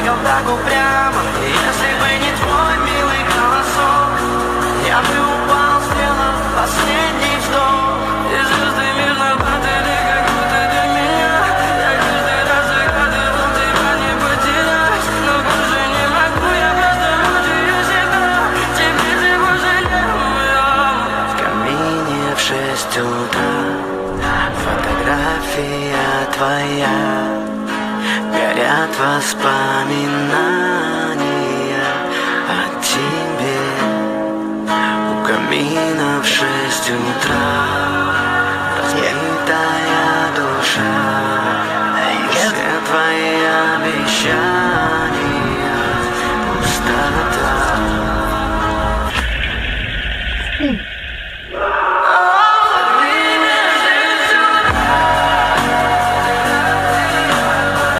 плакал так упрямо. И если бы не твой милый голосок, я бы упал, сделав последний вдох. И звезды мирно падали, как будто для меня. Я каждый раз загадывал тебя не потерять, но больше не могу, я просто мучаю себя. Теперь ты пожалел. В камине в 6 утра фотография твоя, горят воспоминания о тебе. У камина в 6 утра разбитая душа, все твои обещания